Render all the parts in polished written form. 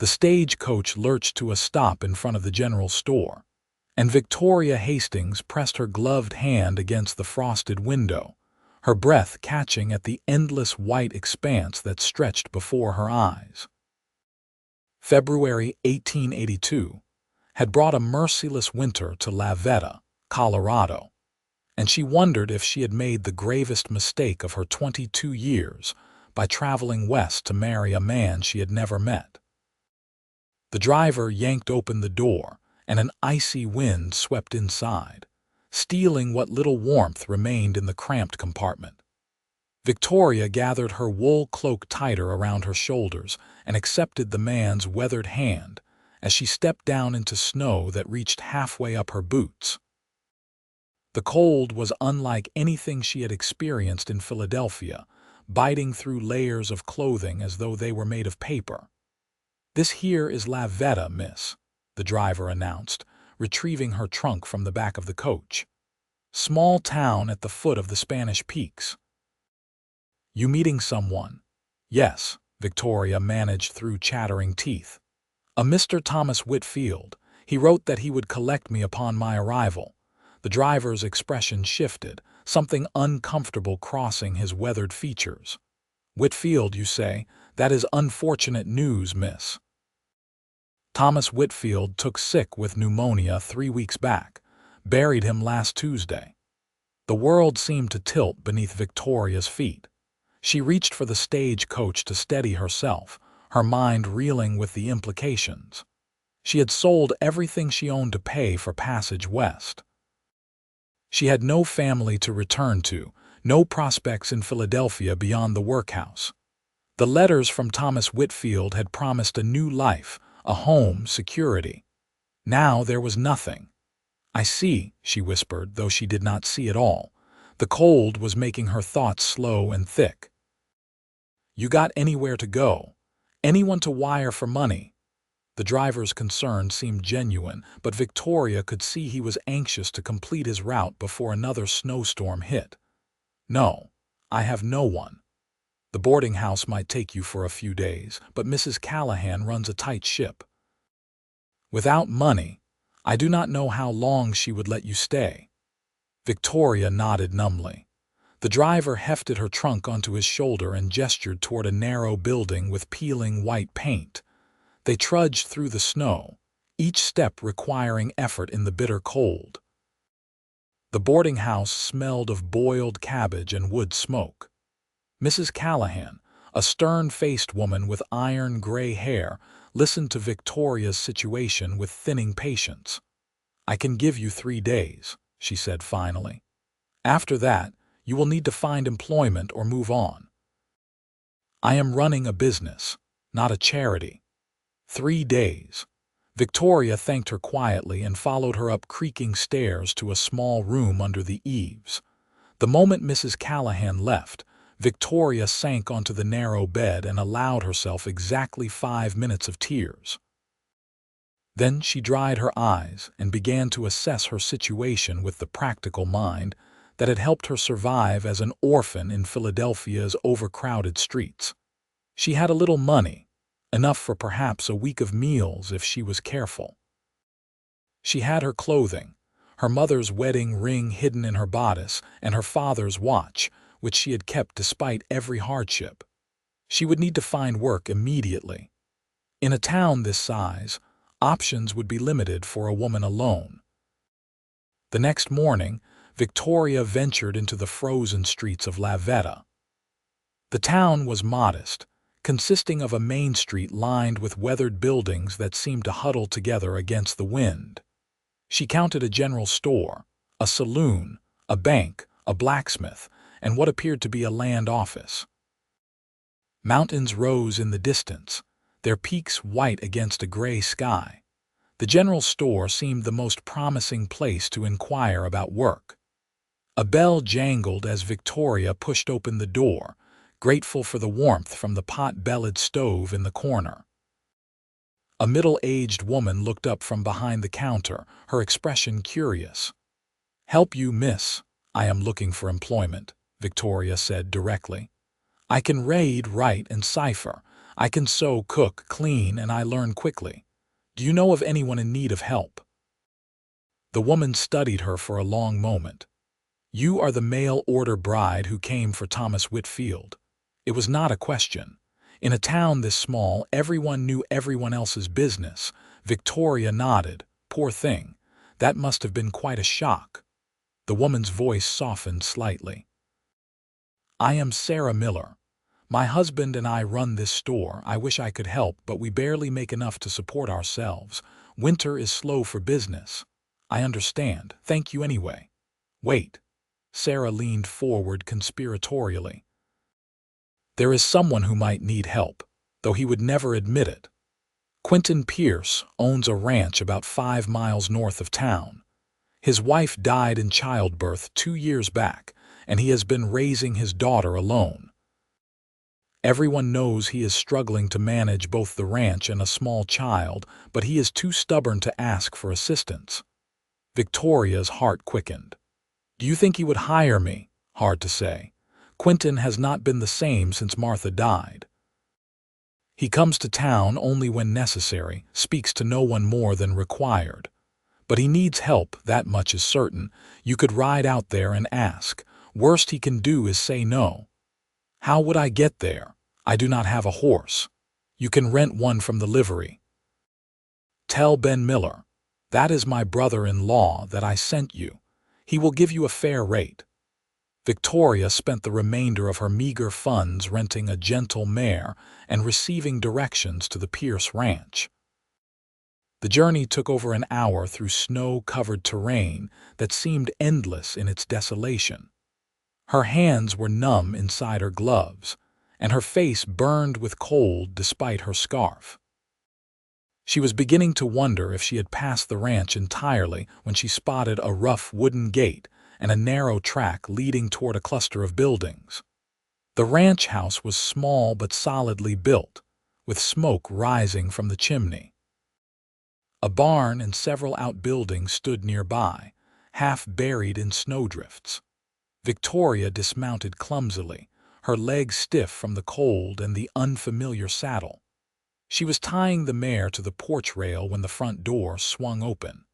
The stagecoach lurched to a stop in front of the general store, and Victoria Hastings pressed her gloved hand against the frosted window, her breath catching at the endless white expanse that stretched before her eyes. February 1882 had brought a merciless winter to Veta, Colorado, and she wondered if she had made the gravest mistake of her 22 years by traveling west to marry a man she had never met. The driver yanked open the door, and an icy wind swept inside, stealing what little warmth remained in the cramped compartment. Victoria gathered her wool cloak tighter around her shoulders and accepted the man's weathered hand as she stepped down into snow that reached halfway up her boots. The cold was unlike anything she had experienced in Philadelphia, biting through layers of clothing as though they were made of paper. "This here is Veta, miss," the driver announced, retrieving her trunk from the back of the coach. "Small town at the foot of the Spanish Peaks." "You meeting someone?" "Yes," Victoria managed through chattering teeth. "A Mr. Thomas Whitfield. He wrote that he would collect me upon my arrival." The driver's expression shifted, something uncomfortable crossing his weathered features. "Whitfield, you say? That is unfortunate news, miss." "Thomas Whitfield took sick with pneumonia 3 weeks back. Buried him last Tuesday." The world seemed to tilt beneath Victoria's feet. She reached for the stagecoach to steady herself, her mind reeling with the implications. She had sold everything she owned to pay for passage west. She had no family to return to, no prospects in Philadelphia beyond the workhouse. The letters from Thomas Whitfield had promised a new life, a home, security. Now there was nothing. "I see," she whispered, though she did not see at all. The cold was making her thoughts slow and thick. "You got anywhere to go? Anyone to wire for money?" The driver's concern seemed genuine, but Victoria could see he was anxious to complete his route before another snowstorm hit. "No, I have no one. The boarding house might take you for a few days, but Mrs. Callahan runs a tight ship. Without money, I do not know how long she would let you stay." Victoria nodded numbly. The driver hefted her trunk onto his shoulder and gestured toward a narrow building with peeling white paint. They trudged through the snow, each step requiring effort in the bitter cold. The boarding house smelled of boiled cabbage and wood smoke. Mrs. Callahan, a stern-faced woman with iron-gray hair, listened to Victoria's situation with thinning patience. "I can give you 3 days," she said finally. "After that, you will need to find employment or move on. I am running a business, not a charity." 3 days. Victoria thanked her quietly and followed her up creaking stairs to a small room under the eaves. The moment Mrs. Callahan left, Victoria sank onto the narrow bed and allowed herself exactly 5 minutes of tears. Then she dried her eyes and began to assess her situation with the practical mind that had helped her survive as an orphan in Philadelphia's overcrowded streets. She had a little money, enough for perhaps a week of meals if she was careful. She had her clothing, her mother's wedding ring hidden in her bodice, and her father's watch, which she had kept despite every hardship. She would need to find work immediately. In a town this size, options would be limited for a woman alone. The next morning, Victoria ventured into the frozen streets of Veta. The town was modest, consisting of a main street lined with weathered buildings that seemed to huddle together against the wind. She counted a general store, a saloon, a bank, a blacksmith, and what appeared to be a land office. Mountains rose in the distance, their peaks white against a gray sky. The general store seemed the most promising place to inquire about work. A bell jangled as Victoria pushed open the door, grateful for the warmth from the pot-bellied stove in the corner. A middle-aged woman looked up from behind the counter, her expression curious. "Help you, miss. I am looking for employment," Victoria said directly. "I can read, write, and cipher. I can sew, cook, clean, and I learn quickly. Do you know of anyone in need of help?" The woman studied her for a long moment. "You are the mail-order bride who came for Thomas Whitfield." It was not a question. In a town this small, everyone knew everyone else's business. Victoria nodded. "Poor thing. That must have been quite a shock." The woman's voice softened slightly. "I am Sarah Miller. My husband and I run this store. I wish I could help, but we barely make enough to support ourselves. Winter is slow for business." "I understand. Thank you anyway." "Wait." Sarah leaned forward conspiratorially. "There is someone who might need help, though he would never admit it. Quinton Pierce owns a ranch about 5 miles north of town. His wife died in childbirth 2 years back, and he has been raising his daughter alone. Everyone knows he is struggling to manage both the ranch and a small child, but he is too stubborn to ask for assistance." Victoria's heart quickened. "Do you think he would hire me?" "Hard to say. Quinton has not been the same since Martha died. He comes to town only when necessary, speaks to no one more than required. But he needs help, that much is certain. You could ride out there and ask. Worst he can do is say no." "How would I get there? I do not have a horse." "You can rent one from the livery." "Tell Ben Miller, that is my brother-in-law, that I sent you. He will give you a fair rate." Victoria spent the remainder of her meager funds renting a gentle mare and receiving directions to the Pierce ranch. The journey took over an hour through snow-covered terrain that seemed endless in its desolation. Her hands were numb inside her gloves, and her face burned with cold despite her scarf. She was beginning to wonder if she had passed the ranch entirely when she spotted a rough wooden gate and a narrow track leading toward a cluster of buildings. The ranch house was small but solidly built, with smoke rising from the chimney. A barn and several outbuildings stood nearby, half buried in snowdrifts. Victoria dismounted clumsily, her legs stiff from the cold and the unfamiliar saddle. She was tying the mare to the porch rail when the front door swung open.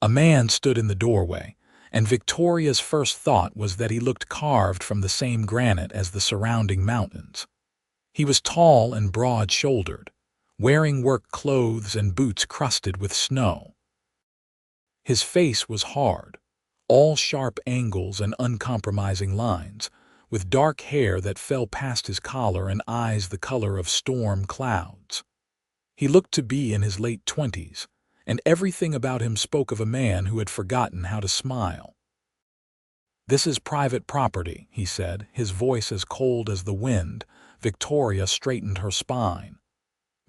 A man stood in the doorway, and Victoria's first thought was that he looked carved from the same granite as the surrounding mountains. He was tall and broad-shouldered, wearing work clothes and boots crusted with snow. His face was hard, all sharp angles and uncompromising lines, with dark hair that fell past his collar and eyes the color of storm clouds. He looked to be in his late 20s, and everything about him spoke of a man who had forgotten how to smile. "This is private property," he said, his voice as cold as the wind. Victoria straightened her spine.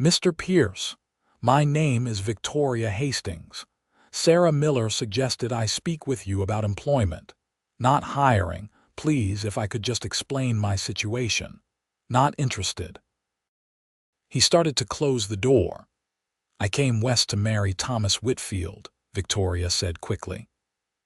"Mr. Pierce, my name is Victoria Hastings. Sarah Miller suggested I speak with you about employment. Not hiring. Please, if I could just explain my situation. Not interested." He started to close the door. "I came west to marry Thomas Whitfield," Victoria said quickly.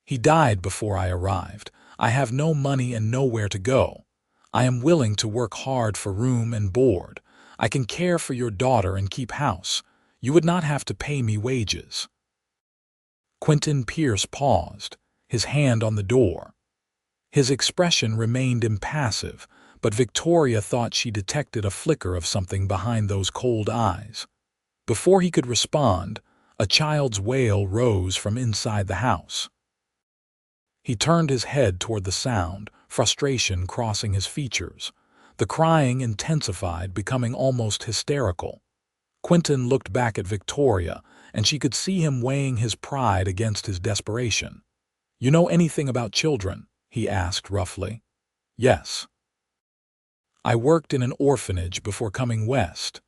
"He died before I arrived. I have no money and nowhere to go. I am willing to work hard for room and board. I can care for your daughter and keep house. You would not have to pay me wages." Quinton Pierce paused, his hand on the door. His expression remained impassive, but Victoria thought she detected a flicker of something behind those cold eyes. Before he could respond, a child's wail rose from inside the house. He turned his head toward the sound, frustration crossing his features. The crying intensified, becoming almost hysterical. Quinton looked back at Victoria, and she could see him weighing his pride against his desperation. "You know anything about children?" he asked roughly. "Yes. I worked in an orphanage before coming west."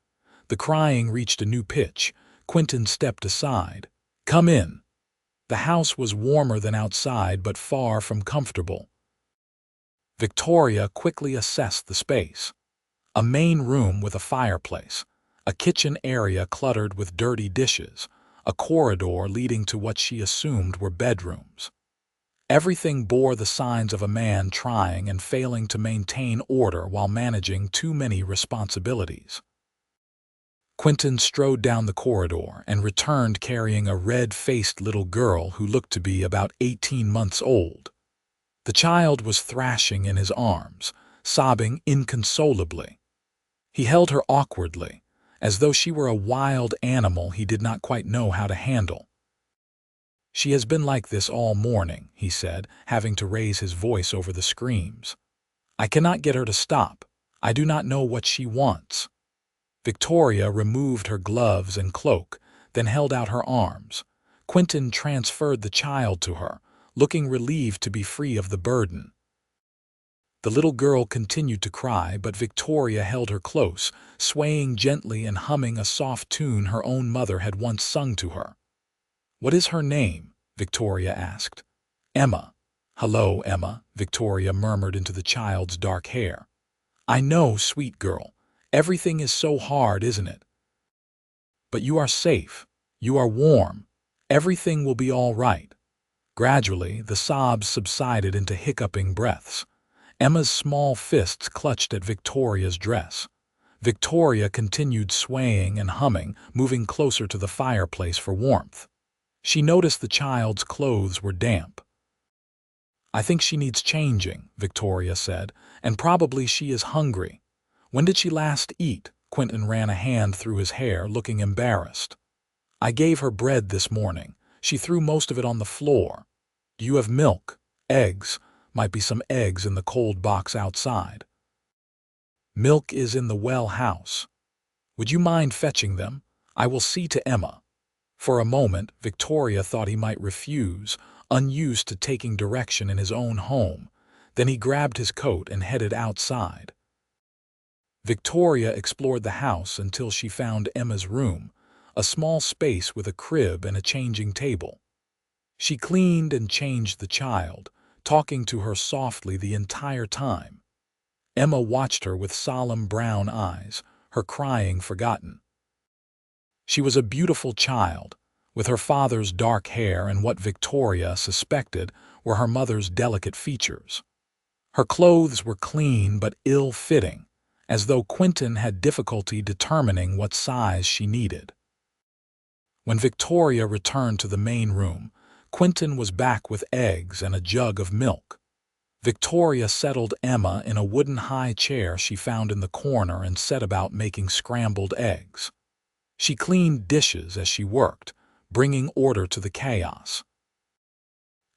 The crying reached a new pitch. Quinton stepped aside. "Come in." The house was warmer than outside, but far from comfortable. Victoria quickly assessed the space. A main room with a fireplace, a kitchen area cluttered with dirty dishes, a corridor leading to what she assumed were bedrooms. Everything bore the signs of a man trying and failing to maintain order while managing too many responsibilities. Quinton strode down the corridor and returned carrying a red-faced little girl who looked to be about 18 months old. The child was thrashing in his arms, sobbing inconsolably. He held her awkwardly, as though she were a wild animal he did not quite know how to handle. "She has been like this all morning," he said, having to raise his voice over the screams. "I cannot get her to stop. I do not know what she wants." Victoria removed her gloves and cloak, then held out her arms. Quinton transferred the child to her, looking relieved to be free of the burden. The little girl continued to cry, but Victoria held her close, swaying gently and humming a soft tune her own mother had once sung to her. "What is her name?" Victoria asked. "Emma." "Hello, Emma," Victoria murmured into the child's dark hair. "I know, sweet girl. Everything is so hard, isn't it? But you are safe. You are warm. Everything will be all right." Gradually, the sobs subsided into hiccuping breaths. Emma's small fists clutched at Victoria's dress. Victoria continued swaying and humming, moving closer to the fireplace for warmth. She noticed the child's clothes were damp. "I think she needs changing," Victoria said, "and probably she is hungry. When did she last eat?" Quinton ran a hand through his hair, looking embarrassed. "I gave her bread this morning. She threw most of it on the floor. Do you have milk? Eggs? Might be some eggs in the cold box outside." "Milk is in the well house. Would you mind fetching them? I will see to Emma." For a moment, Victoria thought he might refuse, unused to taking direction in his own home. Then he grabbed his coat and headed outside. Victoria explored the house until she found Emma's room, a small space with a crib and a changing table. She cleaned and changed the child, talking to her softly the entire time. Emma watched her with solemn brown eyes, her crying forgotten. She was a beautiful child, with her father's dark hair and what Victoria suspected were her mother's delicate features. Her clothes were clean but ill-fitting, as though Quinton had difficulty determining what size she needed. When Victoria returned to the main room, Quinton was back with eggs and a jug of milk. Victoria settled Emma in a wooden high chair she found in the corner and set about making scrambled eggs. She cleaned dishes as she worked, bringing order to the chaos.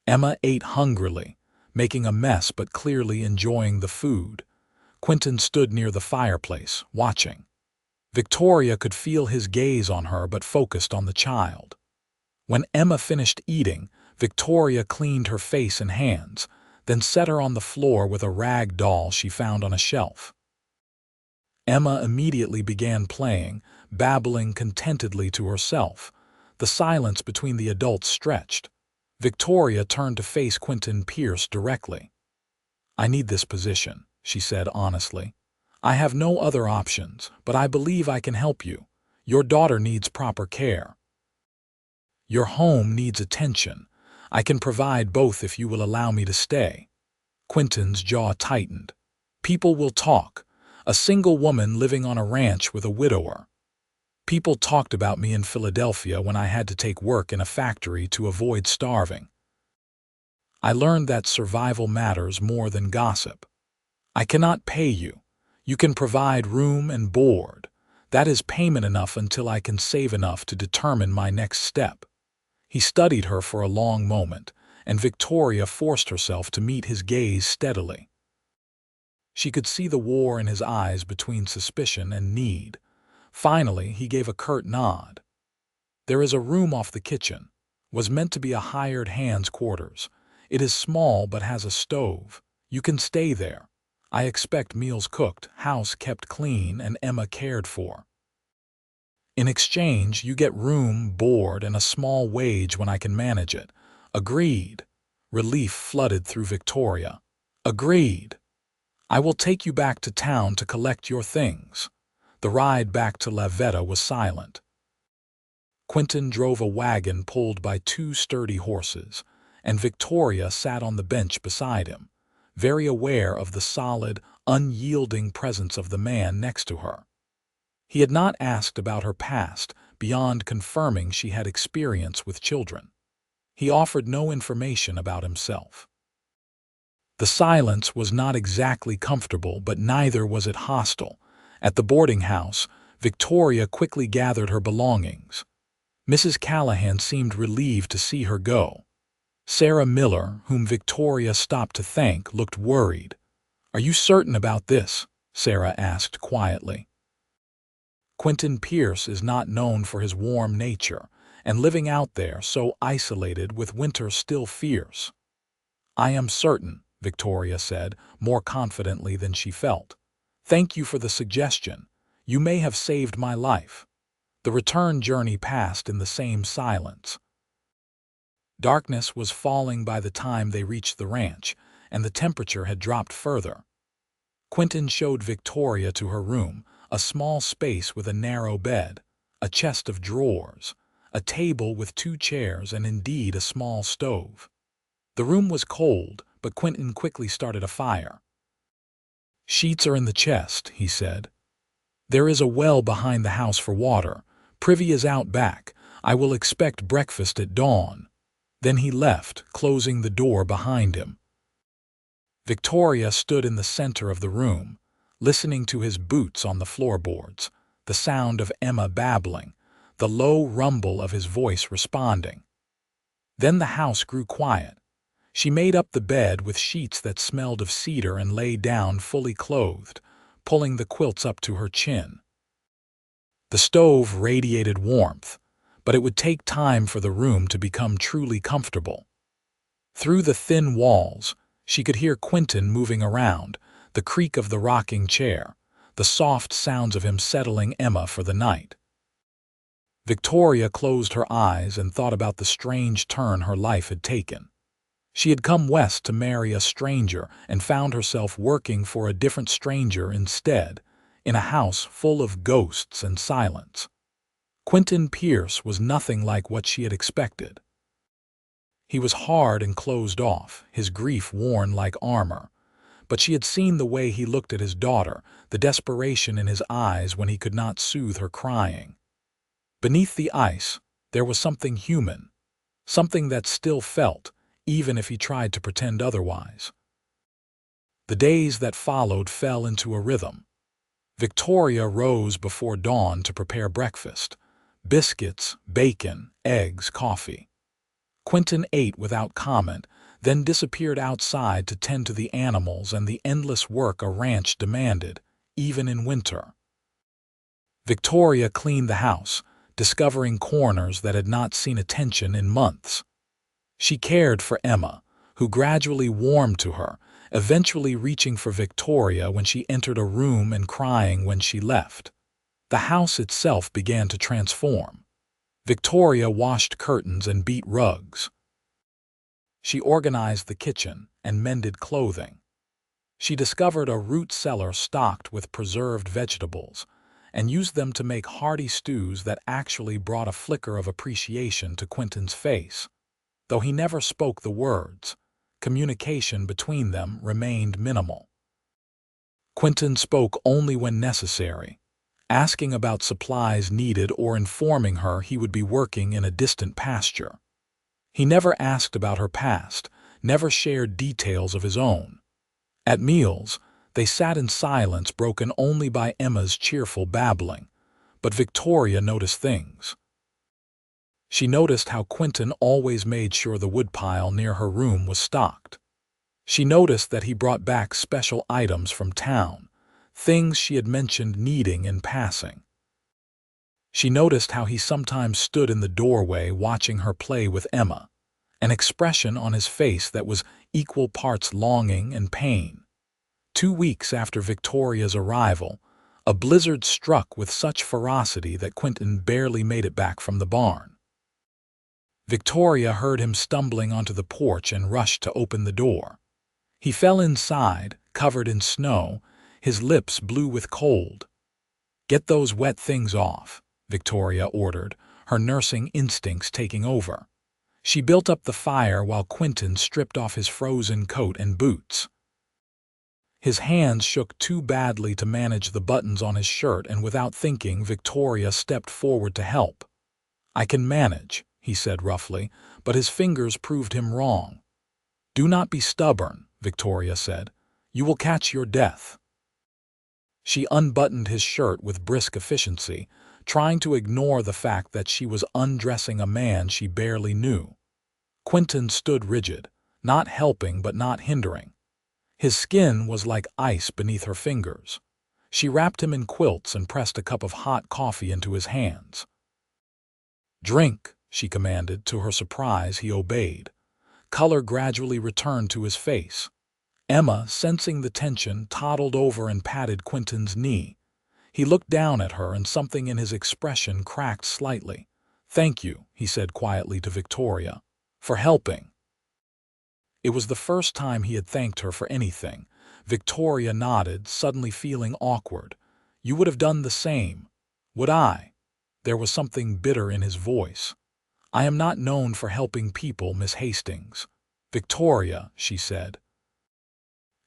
Emma ate hungrily, making a mess but clearly enjoying the food. Quinton stood near the fireplace, watching. Victoria could feel his gaze on her but focused on the child. When Emma finished eating, Victoria cleaned her face and hands, then set her on the floor with a rag doll she found on a shelf. Emma immediately began playing, babbling contentedly to herself. The silence between the adults stretched. Victoria turned to face Quinton Pierce directly. "I need this position," she said honestly. "I have no other options, but I believe I can help you. Your daughter needs proper care. Your home needs attention. I can provide both if you will allow me to stay." Quinton's jaw tightened. People will talk. A single woman living on a ranch with a widower. People talked about me in Philadelphia when I had to take work in a factory to avoid starving. I learned that survival matters more than gossip. "I cannot pay you. You can provide room and board. That is payment enough until I can save enough to determine my next step." He studied her for a long moment, and Victoria forced herself to meet his gaze steadily. She could see the war in his eyes between suspicion and need. Finally, he gave a curt nod. "There is a room off the kitchen. Was meant to be a hired hand's quarters. It is small but has a stove. You can stay there. I expect meals cooked, house kept clean, and Emma cared for. In exchange, you get room, board, and a small wage when I can manage it." "Agreed." Relief flooded through Victoria. "Agreed. I will take you back to town to collect your things." The ride back to Veta was silent. Quinton drove a wagon pulled by two sturdy horses. and Victoria sat on the bench beside him, very aware of the solid, unyielding presence of the man next to her. He had not asked about her past beyond confirming she had experience with children. He offered no information about himself. The silence was not exactly comfortable, but neither was it hostile. At the boarding house, Victoria quickly gathered her belongings. Mrs. Callahan seemed relieved to see her go. Sarah Miller, whom Victoria stopped to thank, looked worried. "Are you certain about this?" Sarah asked quietly. "Quinton Pierce is not known for his warm nature, and living out there so isolated with winter still fierce." "I am certain," Victoria said, more confidently than she felt. "Thank you for the suggestion. You may have saved my life." The return journey passed in the same silence. Darkness was falling by the time they reached the ranch, and the temperature had dropped further. Quinton showed Victoria to her room, a small space with a narrow bed, a chest of drawers, a table with 2 chairs, and indeed a small stove. The room was cold, but Quinton quickly started a fire. "Sheets are in the chest," he said. "There is a well behind the house for water. Privy is out back. I will expect breakfast at dawn." Then he left, closing the door behind him. Victoria stood in the center of the room, listening to his boots on the floorboards, the sound of Emma babbling, the low rumble of his voice responding. Then the house grew quiet. She made up the bed with sheets that smelled of cedar and lay down fully clothed, pulling the quilts up to her chin. The stove radiated warmth, but it would take time for the room to become truly comfortable. Through the thin walls, she could hear Quinton moving around, the creak of the rocking chair, the soft sounds of him settling Emma for the night. Victoria closed her eyes and thought about the strange turn her life had taken. She had come west to marry a stranger and found herself working for a different stranger instead, in a house full of ghosts and silence. Quinton Pierce was nothing like what she had expected. He was hard and closed off, his grief worn like armor. But she had seen the way he looked at his daughter, the desperation in his eyes when he could not soothe her crying. Beneath the ice, there was something human, something that still felt, even if he tried to pretend otherwise. The days that followed fell into a rhythm. Victoria rose before dawn to prepare breakfast: biscuits, bacon, eggs, coffee. Quinton ate without comment, then disappeared outside to tend to the animals and the endless work a ranch demanded, even in winter. Victoria cleaned the house, discovering corners that had not seen attention in months. She cared for Emma, who gradually warmed to her, eventually reaching for Victoria when she entered a room and crying when she left. The house itself began to transform. Victoria washed curtains and beat rugs. She organized the kitchen and mended clothing. She discovered a root cellar stocked with preserved vegetables and used them to make hearty stews that actually brought a flicker of appreciation to Quinton's face. Though he never spoke the words, communication between them remained minimal. Quinton spoke only when necessary, asking about supplies needed or informing her he would be working in a distant pasture. He never asked about her past, never shared details of his own. At meals, they sat in silence broken only by Emma's cheerful babbling, but Victoria noticed things. She noticed how Quinton always made sure the woodpile near her room was stocked. She noticed that he brought back special items from town, things she had mentioned needing in passing. She noticed how he sometimes stood in the doorway watching her play with Emma, an expression on his face that was equal parts longing and pain. 2 weeks after Victoria's arrival, a blizzard struck with such ferocity that Quinton barely made it back from the barn. Victoria heard him stumbling onto the porch and rushed to open the door. He fell inside, covered in snow, his lips blue with cold. "Get those wet things off," Victoria ordered, her nursing instincts taking over. She built up the fire while Quinton stripped off his frozen coat and boots. His hands shook too badly to manage the buttons on his shirt, and without thinking, Victoria stepped forward to help. "I can manage," he said roughly, but his fingers proved him wrong. "Do not be stubborn," Victoria said. "You will catch your death." She unbuttoned his shirt with brisk efficiency, trying to ignore the fact that she was undressing a man she barely knew. Quinton stood rigid, not helping but not hindering. His skin was like ice beneath her fingers. She wrapped him in quilts and pressed a cup of hot coffee into his hands. "Drink," she commanded. To her surprise, he obeyed. Color gradually returned to his face. Emma, sensing the tension, toddled over and patted Quinton's knee. He looked down at her, and something in his expression cracked slightly. "Thank you," he said quietly to Victoria, "for helping." It was the first time he had thanked her for anything. Victoria nodded, suddenly feeling awkward. "You would have done the same." "Would I?" There was something bitter in his voice. "I am not known for helping people, Miss Hastings." "Victoria," she said.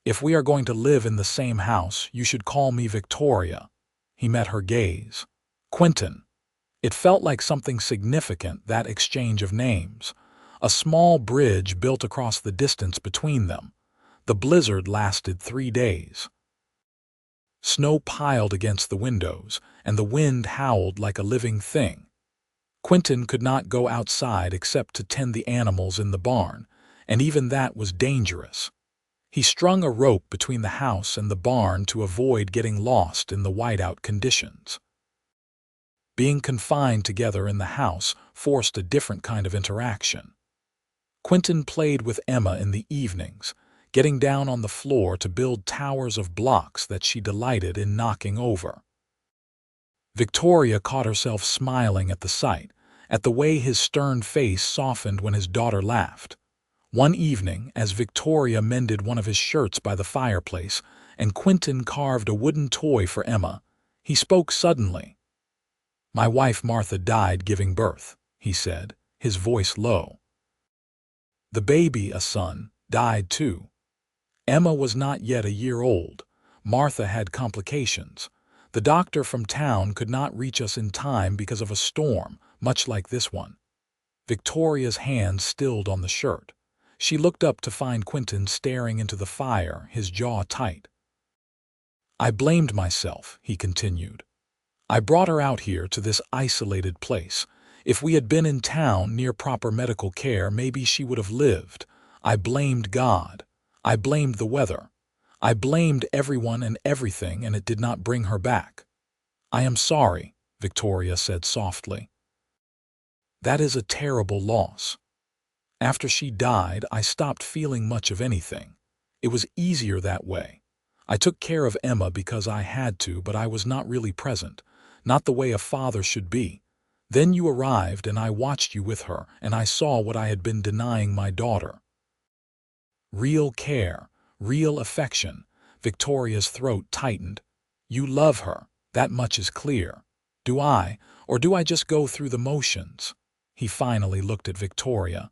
"If we are going to live in the same house, you should call me Victoria." He met her gaze. "Quinton." It felt like something significant, that exchange of names. A small bridge built across the distance between them. The blizzard lasted 3 days. Snow piled against the windows, and the wind howled like a living thing. Quinton could not go outside except to tend the animals in the barn, and even that was dangerous. He strung a rope between the house and the barn to avoid getting lost in the whiteout conditions. Being confined together in the house forced a different kind of interaction. Quinton played with Emma in the evenings, getting down on the floor to build towers of blocks that she delighted in knocking over. Victoria caught herself smiling at the sight, at the way his stern face softened when his daughter laughed. One evening, as Victoria mended one of his shirts by the fireplace and Quinton carved a wooden toy for Emma, he spoke suddenly. "My wife Martha died giving birth," he said, his voice low. "The baby, a son, died too. Emma was not yet a year old. Martha had complications. The doctor from town could not reach us in time because of a storm, much like this one." Victoria's hand stilled on the shirt. She looked up to find Quinton staring into the fire, his jaw tight. "I blamed myself," he continued. "I brought her out here to this isolated place. If we had been in town near proper medical care, maybe she would have lived. I blamed God. I blamed the weather. I blamed everyone and everything, and it did not bring her back." "I am sorry," Victoria said softly. "That is a terrible loss. After she died, I stopped feeling much of anything. It was easier that way. I took care of Emma because I had to, but I was not really present, not the way a father should be. Then you arrived, and I watched you with her, and I saw what I had been denying my daughter. Real care, real affection." Victoria's throat tightened. "You love her, that much is clear. Do I, or do I just go through the motions?" He finally looked at Victoria.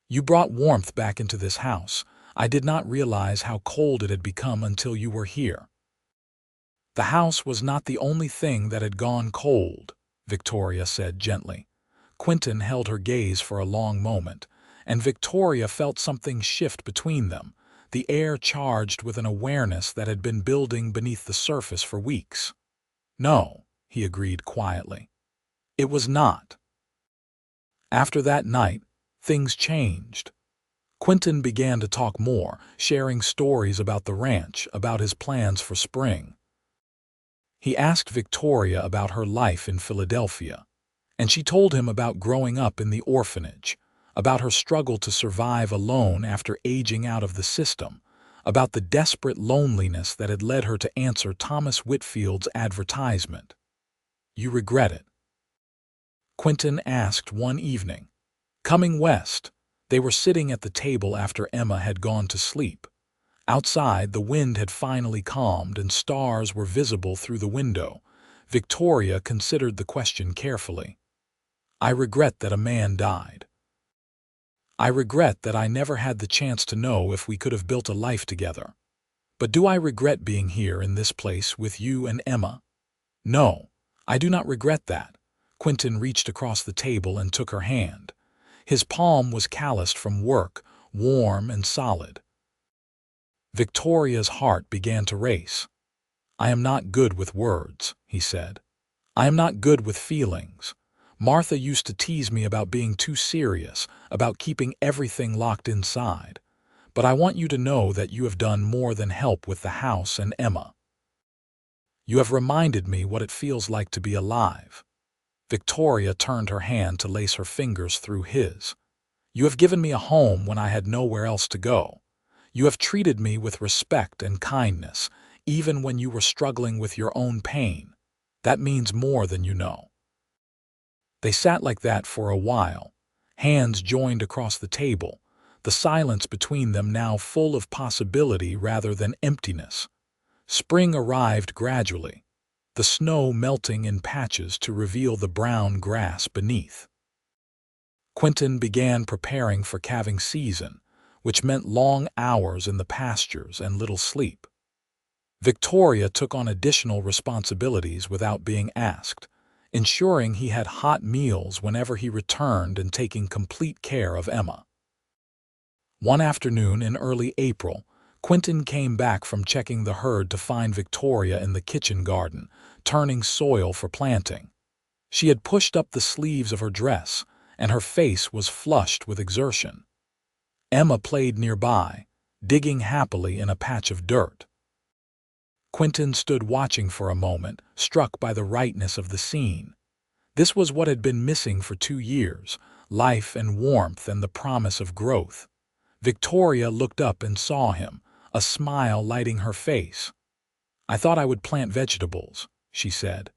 "You brought warmth back into this house. I did not realize how cold it had become until you were here." "The house was not the only thing that had gone cold," Victoria said gently. Quinton held her gaze for a long moment, and Victoria felt something shift between them, the air charged with an awareness that had been building beneath the surface for weeks. "No," he agreed quietly. "It was not." After that night, things changed. Quinton began to talk more, sharing stories about the ranch, about his plans for spring. He asked Victoria about her life in Philadelphia, and she told him about growing up in the orphanage, about her struggle to survive alone after aging out of the system, about the desperate loneliness that had led her to answer Thomas Whitfield's advertisement. "You regret it?" Quinton asked one evening. Coming west, they were sitting at the table after Emma had gone to sleep. Outside, the wind had finally calmed and stars were visible through the window. Victoria considered the question carefully. "I regret that a man died." I regret that I never had the chance to know if we could have built a life together. But do I regret being here in this place with you and Emma? No, I do not regret that. Quinton reached across the table and took her hand. His palm was calloused from work, warm and solid. Victoria's heart began to race. I am not good with words, he said. I am not good with feelings. Martha used to tease me about being too serious, about keeping everything locked inside. But I want you to know that you have done more than help with the house and Emma. You have reminded me what it feels like to be alive. Victoria turned her hand to lace her fingers through his. You have given me a home when I had nowhere else to go. You have treated me with respect and kindness, even when you were struggling with your own pain. That means more than you know. They sat like that for a while, hands joined across the table, the silence between them now full of possibility rather than emptiness. Spring arrived gradually, the snow melting in patches to reveal the brown grass beneath. Quinton began preparing for calving season, which meant long hours in the pastures and little sleep. Victoria took on additional responsibilities without being asked, ensuring he had hot meals whenever he returned and taking complete care of Emma. One afternoon in early April, Quinton came back from checking the herd to find Victoria in the kitchen garden, turning soil for planting. She had pushed up the sleeves of her dress, and her face was flushed with exertion. Emma played nearby, digging happily in a patch of dirt. Quinton stood watching for a moment, struck by the rightness of the scene. This was what had been missing for 2 years, life and warmth and the promise of growth. Victoria looked up and saw him, a smile lighting her face. I thought I would plant vegetables, she said.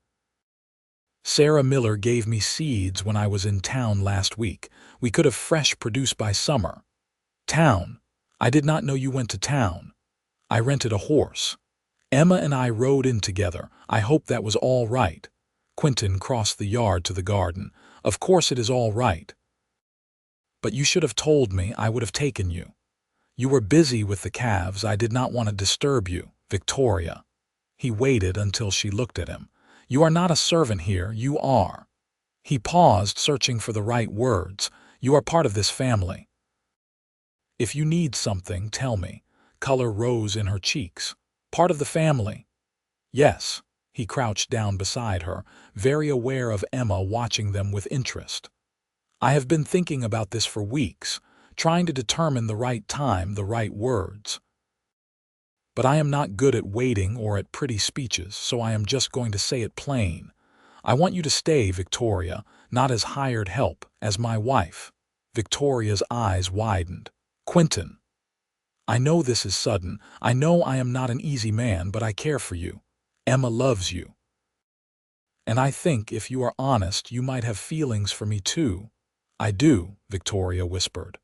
Sarah Miller gave me seeds when I was in town last week. We could have fresh produce by summer. Town? I did not know you went to town. I rented a horse. Emma and I rode in together. I hope that was all right. Quinton crossed the yard to the garden. Of course it is all right. But you should have told me. I would have taken you. You were busy with the calves. I did not want to disturb you, Victoria. He waited until she looked at him. You are not a servant here, you are. He paused, searching for the right words. You are part of this family. If you need something, tell me. Color rose in her cheeks. Part of the family. Yes. He crouched down beside her, very aware of Emma watching them with interest. I have been thinking about this for weeks, trying to determine the right time, the right words. But I am not good at waiting or at pretty speeches, so I am just going to say it plain. I want you to stay, Victoria, not as hired help, as my wife. Victoria's eyes widened. Quinton. I know this is sudden. I know I am not an easy man, but I care for you. Emma loves you. And I think, if you are honest, you might have feelings for me too. I do, Victoria whispered.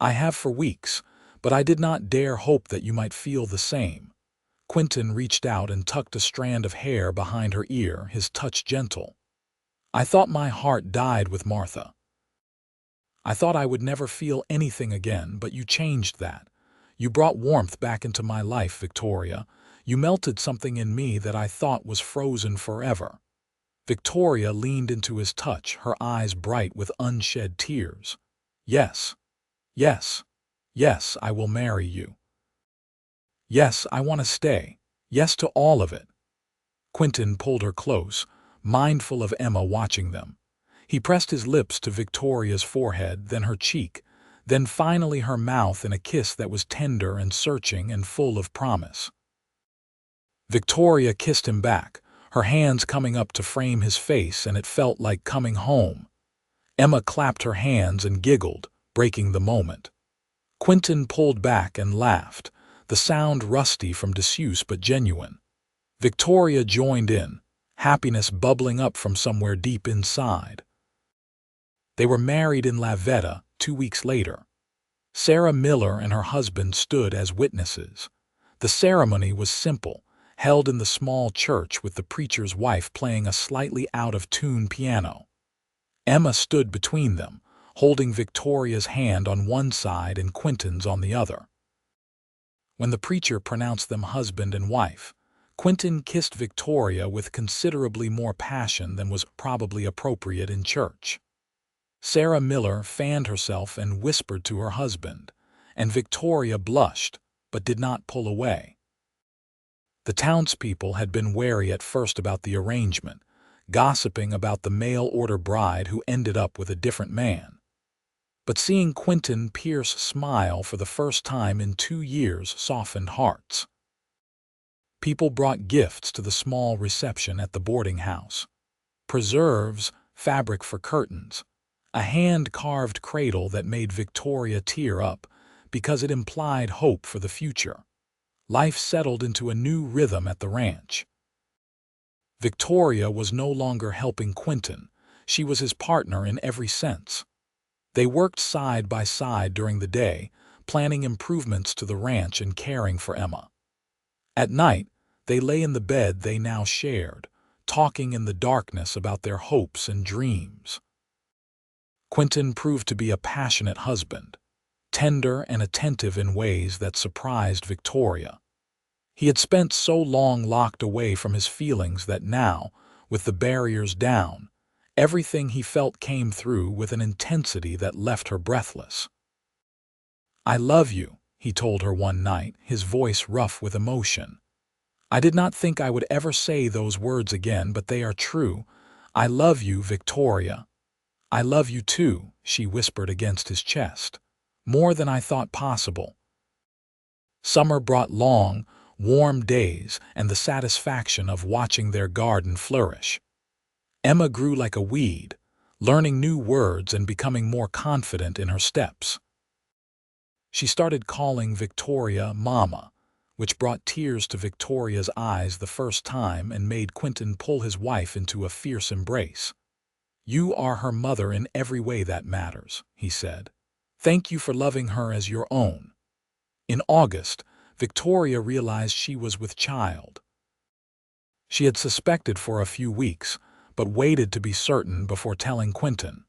I have for weeks, but I did not dare hope that you might feel the same. Quinton reached out and tucked a strand of hair behind her ear, his touch gentle. I thought my heart died with Martha. I thought I would never feel anything again, but you changed that. You brought warmth back into my life, Victoria. You melted something in me that I thought was frozen forever. Victoria leaned into his touch, her eyes bright with unshed tears. Yes, yes, yes, I will marry you. Yes, I want to stay. Yes to all of it. Quinton pulled her close, mindful of Emma watching them. He pressed his lips to Victoria's forehead, then her cheek, then finally her mouth in a kiss that was tender and searching and full of promise. Victoria kissed him back, her hands coming up to frame his face, and it felt like coming home. Emma clapped her hands and giggled, breaking the moment. Quinton pulled back and laughed, the sound rusty from disuse but genuine. Victoria joined in, happiness bubbling up from somewhere deep inside. They were married in Veta 2 weeks later. Sarah Miller and her husband stood as witnesses. The ceremony was simple, held in the small church with the preacher's wife playing a slightly out-of-tune piano. Emma stood between them, holding Victoria's hand on one side and Quinton's on the other. When the preacher pronounced them husband and wife, Quinton kissed Victoria with considerably more passion than was probably appropriate in church. Sarah Miller fanned herself and whispered to her husband, and Victoria blushed, but did not pull away. The townspeople had been wary at first about the arrangement, gossiping about the mail-order bride who ended up with a different man. But seeing Quinton Pierce smile for the first time in 2 years softened hearts. People brought gifts to the small reception at the boarding house. Preserves, fabric for curtains, a hand-carved cradle that made Victoria tear up because it implied hope for the future. Life settled into a new rhythm at the ranch. Victoria was no longer helping Quinton. She was his partner in every sense. They worked side by side during the day, planning improvements to the ranch and caring for Emma. At night, they lay in the bed they now shared, talking in the darkness about their hopes and dreams. Quinton proved to be a passionate husband, tender and attentive in ways that surprised Victoria. He had spent so long locked away from his feelings that now, with the barriers down, everything he felt came through with an intensity that left her breathless. "I love you," he told her one night, his voice rough with emotion. "I did not think I would ever say those words again, but they are true. I love you, Victoria." "I love you too," she whispered against his chest. "More than I thought possible." Summer brought long, warm days and the satisfaction of watching their garden flourish. Emma grew like a weed, learning new words and becoming more confident in her steps. She started calling Victoria Mama, which brought tears to Victoria's eyes the first time and made Quinton pull his wife into a fierce embrace. "You are her mother in every way that matters," he said. "Thank you for loving her as your own." In August, Victoria realized she was with child. She had suspected for a few weeks, but waited to be certain before telling Quinton.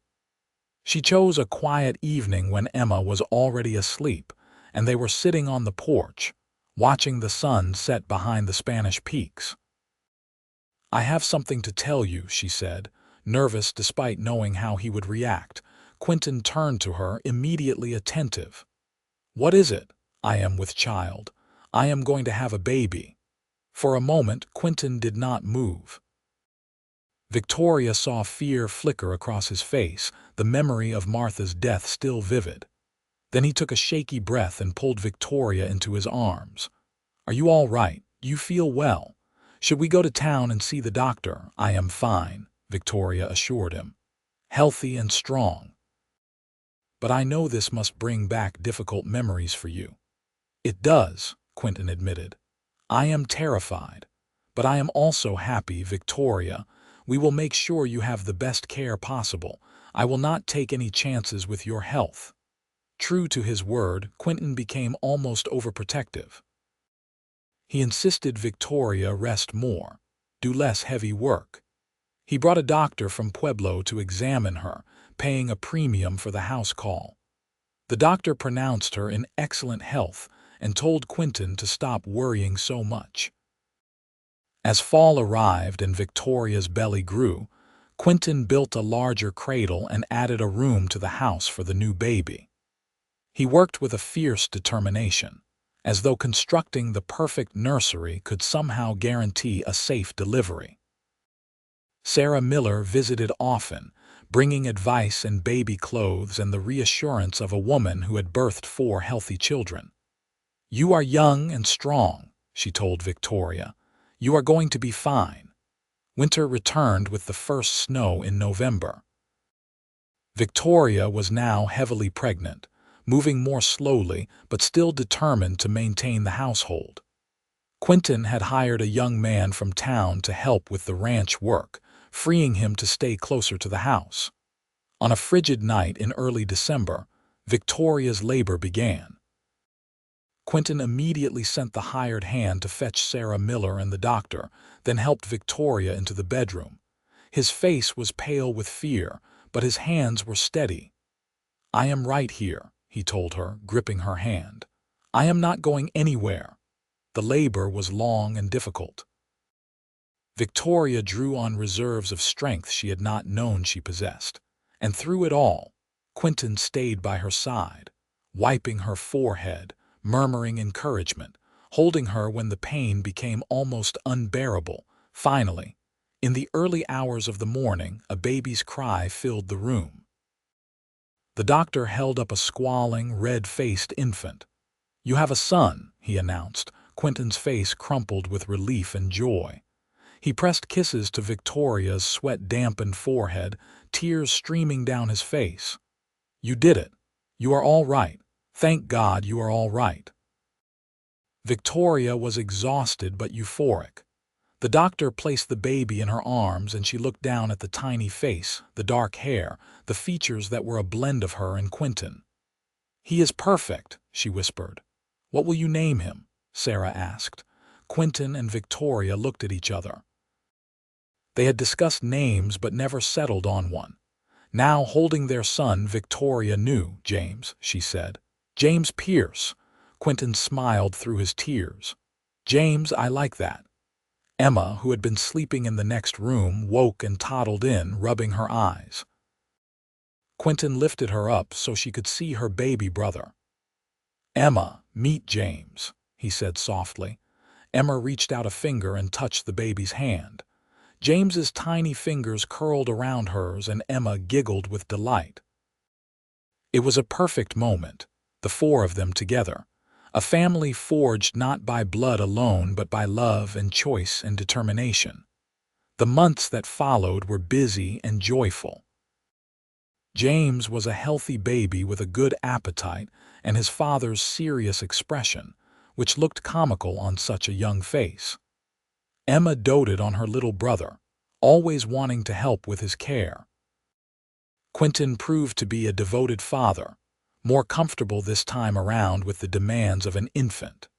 She chose a quiet evening when Emma was already asleep, and they were sitting on the porch, watching the sun set behind the Spanish peaks. "I have something to tell you," she said, nervous despite knowing how he would react. Quinton turned to her, immediately attentive. "What is it?" "I am with child. I am going to have a baby." For a moment, Quinton did not move. Victoria saw fear flicker across his face, the memory of Martha's death still vivid. Then he took a shaky breath and pulled Victoria into his arms. "Are you all right? You feel well? Should we go to town and see the doctor?" "I am fine," Victoria assured him. "Healthy and strong. But I know this must bring back difficult memories for you." "It does," Quinton admitted. "I am terrified. But I am also happy, Victoria. We will make sure you have the best care possible. I will not take any chances with your health." True to his word, Quinton became almost overprotective. He insisted Victoria rest more, do less heavy work. He brought a doctor from Pueblo to examine her, paying a premium for the house call. The doctor pronounced her in excellent health and told Quinton to stop worrying so much. As fall arrived and Victoria's belly grew, Quinton built a larger cradle and added a room to the house for the new baby. He worked with a fierce determination, as though constructing the perfect nursery could somehow guarantee a safe delivery. Sarah Miller visited often, bringing advice and baby clothes and the reassurance of a woman who had birthed 4 healthy children. "You are young and strong," she told Victoria. "You are going to be fine." Winter returned with the first snow in November. Victoria was now heavily pregnant, moving more slowly but still determined to maintain the household. Quinton had hired a young man from town to help with the ranch work, freeing him to stay closer to the house. On a frigid night in early December, Victoria's labor began. Quinton immediately sent the hired hand to fetch Sarah Miller and the doctor, then helped Victoria into the bedroom. His face was pale with fear, but his hands were steady. "I am right here," he told her, gripping her hand. "I am not going anywhere." The labor was long and difficult. Victoria drew on reserves of strength she had not known she possessed. And through it all, Quinton stayed by her side, wiping her forehead, murmuring encouragement, holding her when the pain became almost unbearable. Finally, in the early hours of the morning, a baby's cry filled the room. The doctor held up a squalling, red-faced infant. "You have a son," he announced. Quinton's face crumpled with relief and joy. He pressed kisses to Victoria's sweat-dampened forehead, tears streaming down his face. "You did it. You are all right. Thank God you are all right." Victoria was exhausted but euphoric. The doctor placed the baby in her arms and she looked down at the tiny face, the dark hair, the features that were a blend of her and Quinton. "He is perfect," she whispered. "What will you name him?" Sarah asked. Quinton and Victoria looked at each other. They had discussed names but never settled on one. Now, holding their son, Victoria knew. "James," she said. "James Pierce." Quinton smiled through his tears. "James, I like that." Emma, who had been sleeping in the next room, woke and toddled in, rubbing her eyes. Quinton lifted her up so she could see her baby brother. "Emma, meet James," he said softly. Emma reached out a finger and touched the baby's hand. James's tiny fingers curled around hers and Emma giggled with delight. It was a perfect moment, the four of them together, a family forged not by blood alone but by love and choice and determination. The months that followed were busy and joyful. James was a healthy baby with a good appetite and his father's serious expression, which looked comical on such a young face. Emma doted on her little brother, always wanting to help with his care. Quinton proved to be a devoted father, more comfortable this time around with the demands of an infant.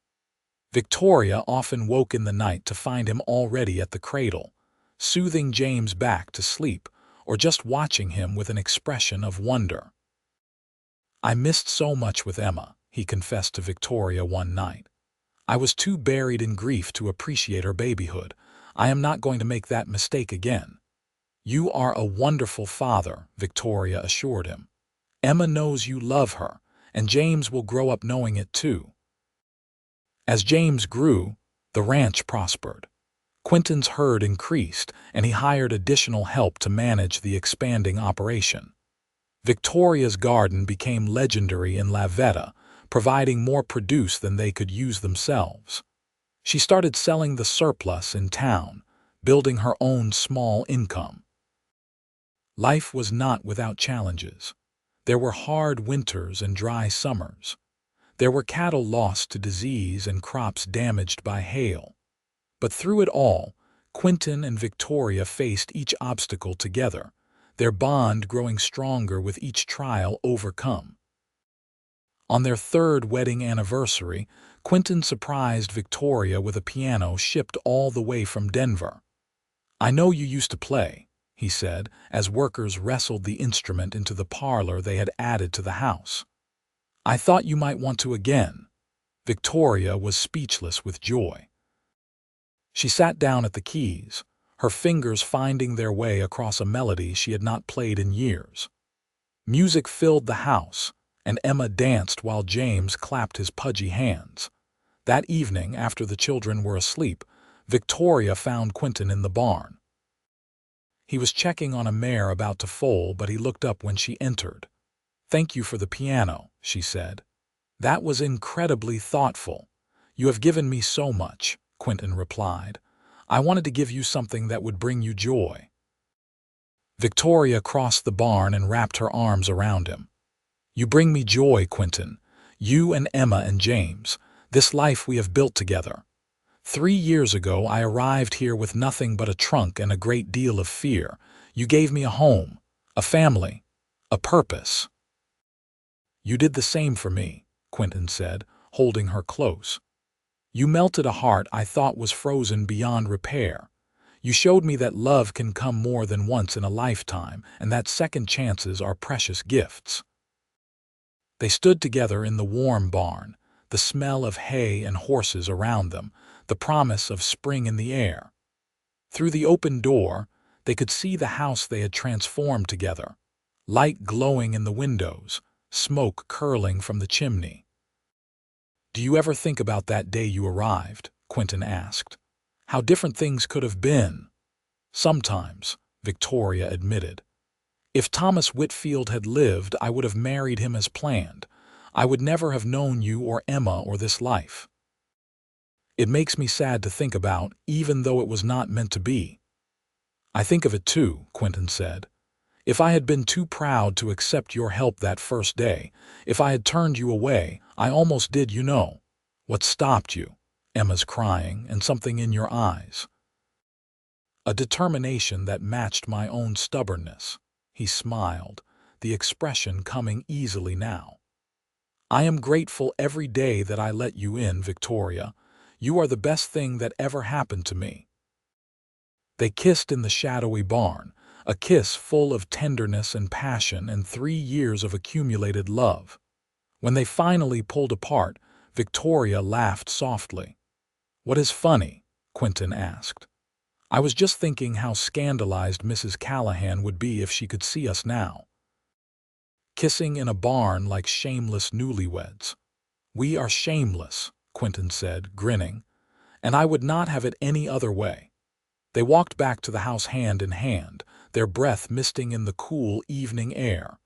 Victoria often woke in the night to find him already at the cradle, soothing James back to sleep or just watching him with an expression of wonder. "I missed so much with Emma," he confessed to Victoria one night. "I was too buried in grief to appreciate her babyhood. I am not going to make that mistake again." "You are a wonderful father," Victoria assured him. "Emma knows you love her, and James will grow up knowing it too." As James grew, the ranch prospered. Quinton's herd increased, and he hired additional help to manage the expanding operation. Victoria's garden became legendary in Veta, providing more produce than they could use themselves. She started selling the surplus in town, building her own small income. Life was not without challenges. There were hard winters and dry summers. There were cattle lost to disease and crops damaged by hail. But through it all, Quinton and Victoria faced each obstacle together, their bond growing stronger with each trial overcome. On their third wedding anniversary, Quinton surprised Victoria with a piano shipped all the way from Denver. "I know you used to play," he said, as workers wrestled the instrument into the parlor they had added to the house. "I thought you might want to again." Victoria was speechless with joy. She sat down at the keys, her fingers finding their way across a melody she had not played in years. Music filled the house, and Emma danced while James clapped his pudgy hands. That evening, after the children were asleep, Victoria found Quinton in the barn. He was checking on a mare about to foal, but he looked up when she entered. "Thank you for the piano," she said. "That was incredibly thoughtful. You have given me so much," Quinton replied. "I wanted to give you something that would bring you joy." Victoria crossed the barn and wrapped her arms around him. "You bring me joy, Quinton. You and Emma and James, this life we have built together. 3 years ago I arrived here with nothing but a trunk and a great deal of fear. You gave me a home, a family, a purpose." "You did the same for me," Quinton said, holding her close. "You melted a heart I thought was frozen beyond repair. You showed me that love can come more than once in a lifetime and that second chances are precious gifts." They stood together in the warm barn, the smell of hay and horses around them, the promise of spring in the air. Through the open door, they could see the house they had transformed together, light glowing in the windows, smoke curling from the chimney. "Do you ever think about that day you arrived?" Quinton asked. "How different things could have been." "Sometimes," Victoria admitted. "If Thomas Whitfield had lived, I would have married him as planned. I would never have known you or Emma or this life. It makes me sad to think about, even though it was not meant to be." "I think of it too," Quinton said. "If I had been too proud to accept your help that first day, if I had turned you away, I almost did, you know." "What stopped you?" Emma's crying, and something in your eyes. "A determination that matched my own stubbornness." He smiled, the expression coming easily now. "I am grateful every day that I let you in, Victoria. You are the best thing that ever happened to me." They kissed in the shadowy barn, a kiss full of tenderness and passion and 3 years of accumulated love. When they finally pulled apart, Victoria laughed softly. "What is funny?" Quinton asked. "I was just thinking how scandalized Mrs. Callahan would be if she could see us now. Kissing in a barn like shameless newlyweds." "We are shameless," Quinton said, grinning, "and I would not have it any other way." They walked back to the house hand in hand, their breath misting in the cool evening air.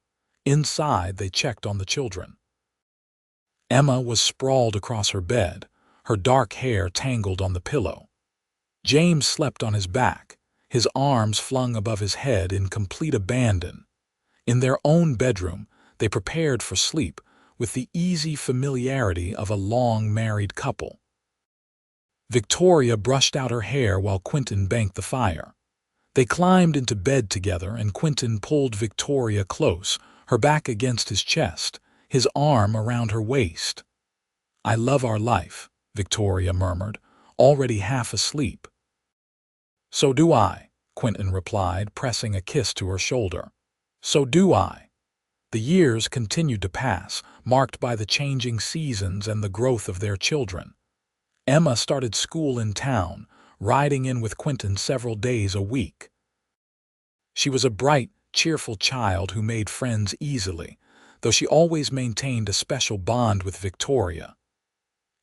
Inside, they checked on the children. Emma was sprawled across her bed, her dark hair tangled on the pillow. James slept on his back, his arms flung above his head in complete abandon. In their own bedroom, they prepared for sleep with the easy familiarity of a long married couple. Victoria brushed out her hair while Quinton banked the fire. They climbed into bed together, and Quinton pulled Victoria close, her back against his chest, his arm around her waist. "I love our life," Victoria murmured, already half asleep. "So do I," Quinton replied, pressing a kiss to her shoulder. "So do I." The years continued to pass, marked by the changing seasons and the growth of their children. Emma started school in town, riding in with Quinton several days a week. She was a bright, cheerful child who made friends easily, though she always maintained a special bond with Victoria.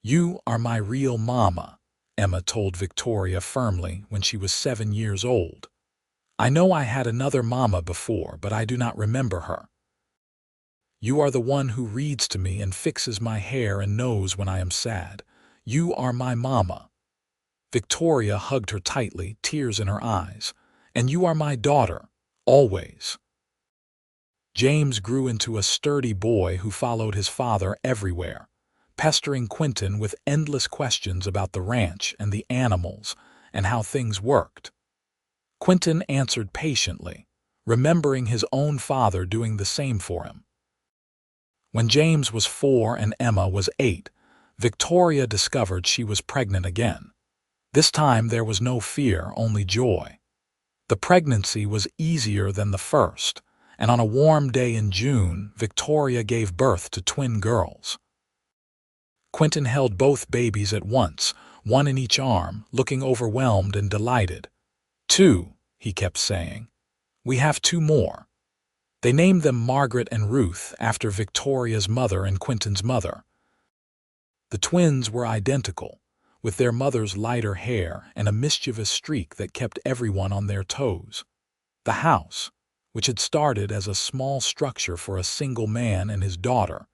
"You are my real mama," Emma told Victoria firmly when she was 7 years old. "I know I had another mama before, but I do not remember her. You are the one who reads to me and fixes my hair and knows when I am sad. You are my mama." Victoria hugged her tightly, tears in her eyes. "And you are my daughter, always." James grew into a sturdy boy who followed his father everywhere, pestering Quinton with endless questions about the ranch and the animals and how things worked. Quinton answered patiently, remembering his own father doing the same for him. When James was 4 and Emma was 8, Victoria discovered she was pregnant again. This time there was no fear, only joy. The pregnancy was easier than the first, and on a warm day in June, Victoria gave birth to twin girls. Quinton held both babies at once, one in each arm, looking overwhelmed and delighted. "Two," he kept saying. "We have 2 more." They named them Margaret and Ruth after Victoria's mother and Quinton's mother. The twins were identical, with their mother's lighter hair and a mischievous streak that kept everyone on their toes. The house, which had started as a small structure for a single man and his daughter,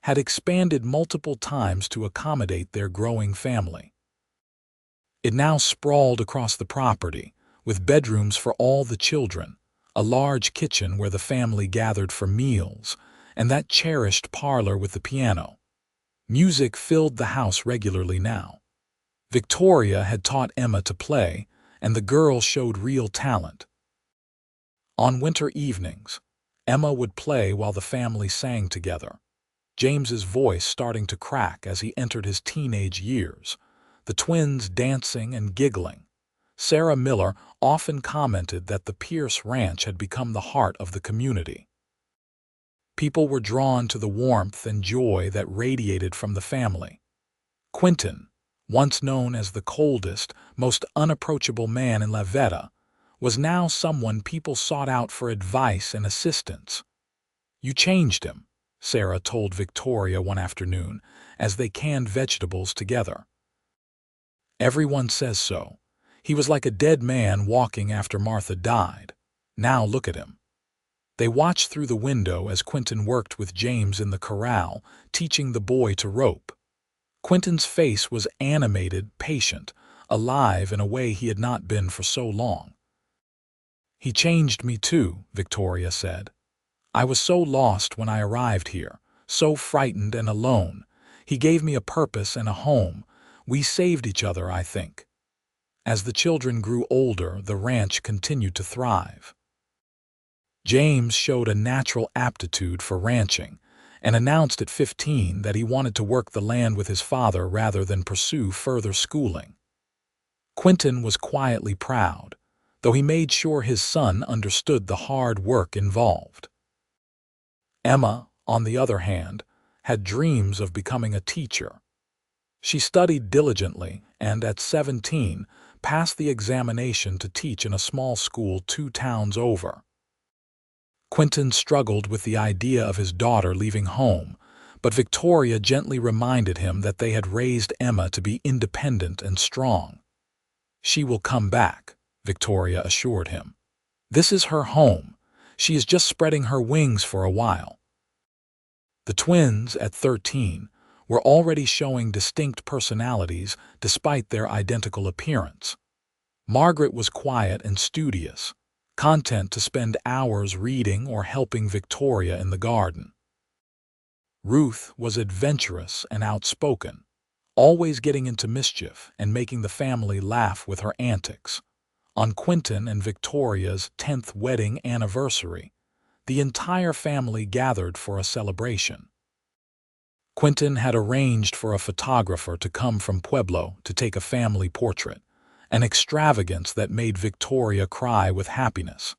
had expanded multiple times to accommodate their growing family. It now sprawled across the property, with bedrooms for all the children, a large kitchen where the family gathered for meals, and that cherished parlor with the piano. Music filled the house regularly now. Victoria had taught Emma to play, and the girl showed real talent. On winter evenings, Emma would play while the family sang together, James's voice starting to crack as he entered his teenage years, the twins dancing and giggling. Sarah Miller often commented that the Pierce Ranch had become the heart of the community. People were drawn to the warmth and joy that radiated from the family. Quinton, once known as the coldest, most unapproachable man in Veta, was now someone people sought out for advice and assistance. "You changed him," Sarah told Victoria one afternoon as they canned vegetables together. "Everyone says so. He was like a dead man walking after Martha died. Now look at him." They watched through the window as Quinton worked with James in the corral, teaching the boy to rope. Quinton's face was animated, patient, alive in a way he had not been for so long. "He changed me too," Victoria said. "I was so lost when I arrived here, so frightened and alone. He gave me a purpose and a home. We saved each other, I think." As the children grew older, the ranch continued to thrive. James showed a natural aptitude for ranching and announced at 15 that he wanted to work the land with his father rather than pursue further schooling. Quinton was quietly proud, though he made sure his son understood the hard work involved. Emma, on the other hand, had dreams of becoming a teacher. She studied diligently and, at 17, passed the examination to teach in a small school 2 towns over. Quinton struggled with the idea of his daughter leaving home, but Victoria gently reminded him that they had raised Emma to be independent and strong. "She will come back," Victoria assured him. "This is her home. She is just spreading her wings for a while." The twins, at 13, were already showing distinct personalities despite their identical appearance. Margaret was quiet and studious, content to spend hours reading or helping Victoria in the garden. Ruth was adventurous and outspoken, always getting into mischief and making the family laugh with her antics. On Quinton and Victoria's 10th wedding anniversary, the entire family gathered for a celebration. Quinton had arranged for a photographer to come from Pueblo to take a family portrait, an extravagance that made Victoria cry with happiness.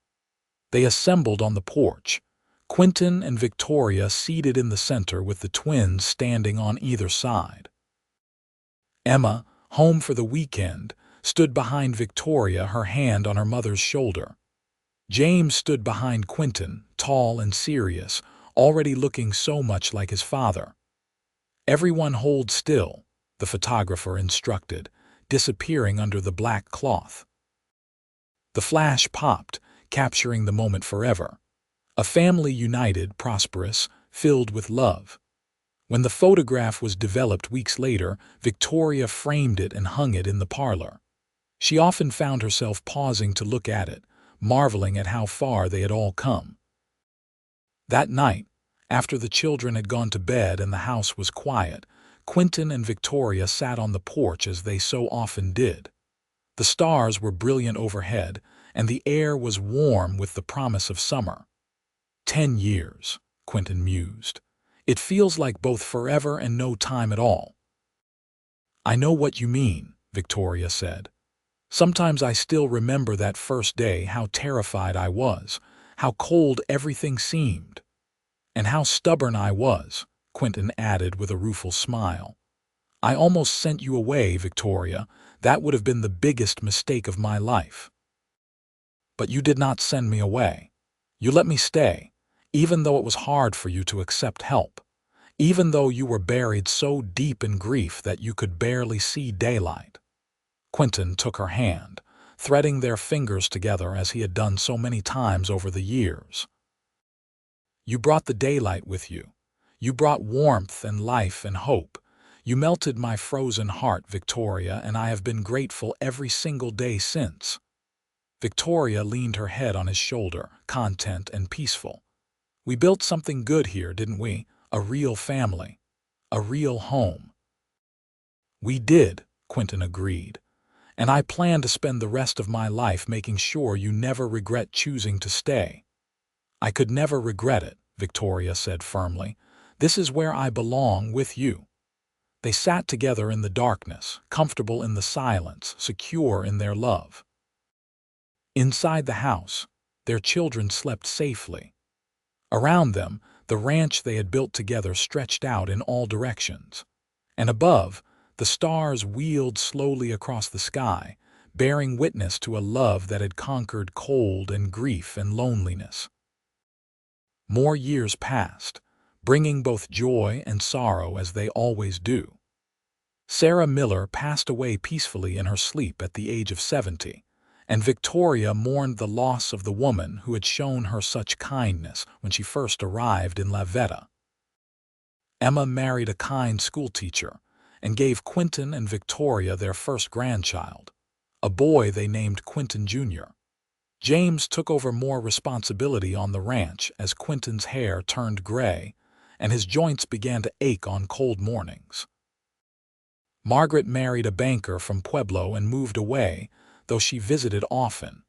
They assembled on the porch, Quinton and Victoria seated in the center with the twins standing on either side. Emma, home for the weekend, stood behind Victoria, her hand on her mother's shoulder. James stood behind Quinton, tall and serious, already looking so much like his father. "Everyone hold still," the photographer instructed, disappearing under the black cloth. The flash popped, capturing the moment forever. A family united, prosperous, filled with love. When the photograph was developed weeks later, Victoria framed it and hung it in the parlor. She often found herself pausing to look at it, marveling at how far they had all come. That night, after the children had gone to bed and the house was quiet, Quinton and Victoria sat on the porch as they so often did. The stars were brilliant overhead, and the air was warm with the promise of summer. 10 years, Quinton mused. "It feels like both forever and no time at all." "I know what you mean," Victoria said. "Sometimes I still remember that first day, how terrified I was, how cold everything seemed. And how stubborn I was," Quinton added with a rueful smile. "I almost sent you away, Victoria. That would have been the biggest mistake of my life." "But you did not send me away. You let me stay, even though it was hard for you to accept help, even though you were buried so deep in grief that you could barely see daylight." Quinton took her hand, threading their fingers together as he had done so many times over the years. "You brought the daylight with you. You brought warmth and life and hope. You melted my frozen heart, Victoria, and I have been grateful every single day since." Victoria leaned her head on his shoulder, content and peaceful. "We built something good here, didn't we? A real family. A real home." "We did," Quinton agreed. "And I plan to spend the rest of my life making sure you never regret choosing to stay." "I could never regret it," Victoria said firmly. "This is where I belong, with you." They sat together in the darkness, comfortable in the silence, secure in their love. Inside the house, their children slept safely. Around them, The ranch they had built together stretched out in all directions, and above, the stars wheeled slowly across the sky, bearing witness to a love that had conquered cold and grief and loneliness. More years passed, bringing both joy and sorrow as they always do. Sarah Miller passed away peacefully in her sleep at the age of 70, and Victoria mourned the loss of the woman who had shown her such kindness when she first arrived in Veta. Emma married a kind schoolteacher and gave Quinton and Victoria their first grandchild, a boy they named Quinton Jr. James took over more responsibility on the ranch as Quinton's hair turned gray and his joints began to ache on cold mornings. Margaret married a banker from Pueblo and moved away, though she visited often.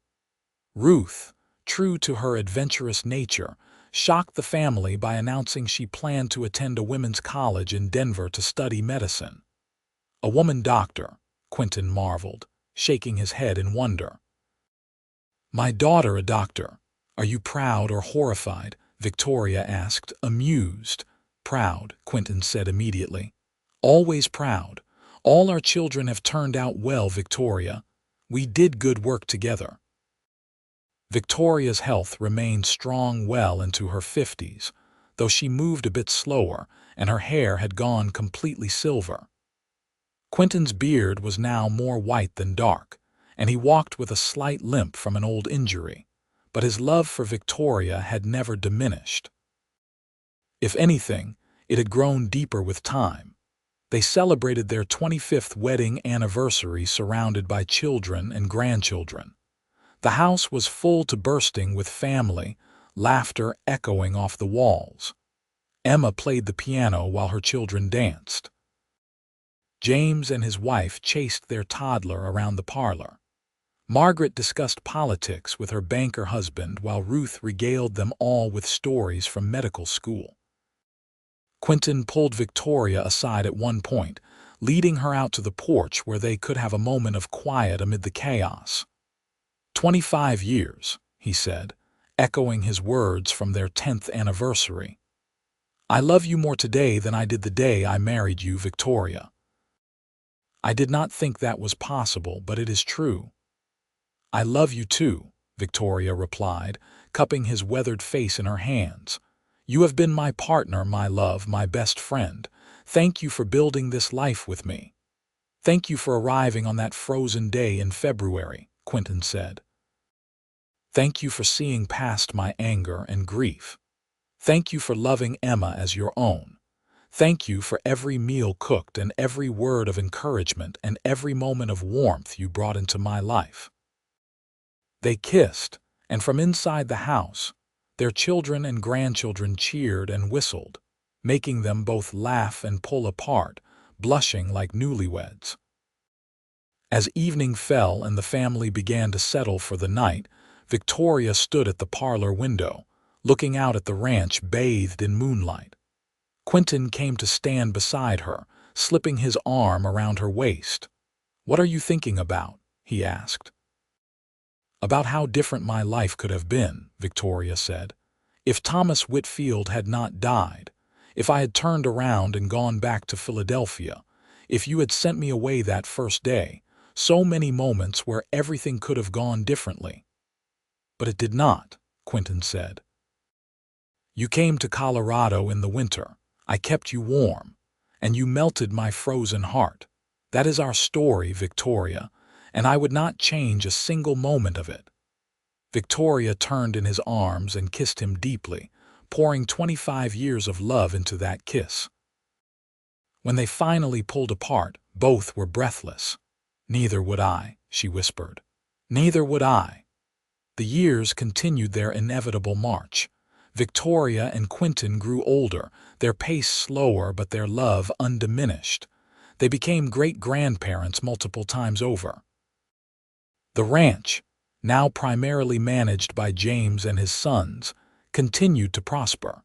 Ruth, true to her adventurous nature, shocked the family by announcing she planned to attend a women's college in Denver to study medicine. A woman doctor, Quinton marveled, shaking his head in wonder. "My daughter a doctor. Are you proud or horrified?" Victoria asked, amused. "Proud," Quinton said immediately. "Always proud. All our children have turned out well, Victoria. We did good work together." Victoria's health remained strong well into her 50s, though she moved a bit slower and her hair had gone completely silver. Quinton's beard was now more white than dark, and he walked with a slight limp from an old injury, but his love for Victoria had never diminished. If anything, it had grown deeper with time. They celebrated their 25th wedding anniversary surrounded by children and grandchildren. The house was full to bursting with family, laughter echoing off the walls. Emma played the piano while her children danced. James and his wife chased their toddler around the parlor. Margaret discussed politics with her banker husband while Ruth regaled them all with stories from medical school. Quinton pulled Victoria aside at one point, leading her out to the porch where they could have a moment of quiet amid the chaos. 25 years, he said, echoing his words from their 10th anniversary. "I love you more today than I did the day I married you, Victoria." "I did not think that was possible, but it is true." "I love you too," Victoria replied, cupping his weathered face in her hands. "You have been my partner, my love, my best friend. Thank you for building this life with me." "Thank you for arriving on that frozen day in February," Quinton said. "Thank you for seeing past my anger and grief. Thank you for loving Emma as your own. Thank you for every meal cooked and every word of encouragement and every moment of warmth you brought into my life." They kissed, and from inside the house, their children and grandchildren cheered and whistled, making them both laugh and pull apart, blushing like newlyweds. As evening fell and the family began to settle for the night, Victoria stood at the parlor window, looking out at the ranch bathed in moonlight. Quinton came to stand beside her, slipping his arm around her waist. "What are you thinking about?" he asked. "About how different my life could have been," Victoria said. "If Thomas Whitfield had not died, if I had turned around and gone back to Philadelphia, if you had sent me away that first day, so many moments where everything could have gone differently." "But it did not," Quinton said. "You came to Colorado in the winter. I kept you warm, and you melted my frozen heart. That is our story, Victoria, and I would not change a single moment of it." Victoria turned in his arms and kissed him deeply, pouring 25 years of love into that kiss. When they finally pulled apart, both were breathless. "Neither would I," she whispered. "Neither would I." The years continued their inevitable march. Victoria and Quinton grew older, their pace slower but their love undiminished. They became great-grandparents multiple times over. The ranch, now primarily managed by James and his sons, continued to prosper.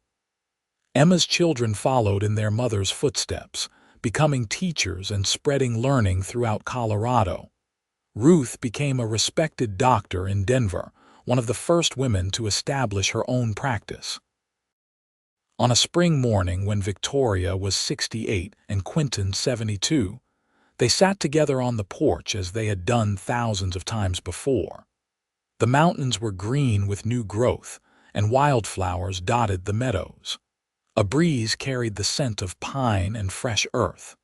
Emma's children followed in their mother's footsteps, becoming teachers and spreading learning throughout Colorado. Ruth became a respected doctor in Denver, one of the first women to establish her own practice. On a spring morning when Victoria was 68 and Quinton 72, they sat together on the porch as they had done thousands of times before. The mountains were green with new growth, and wildflowers dotted the meadows. A breeze carried the scent of pine and fresh earth.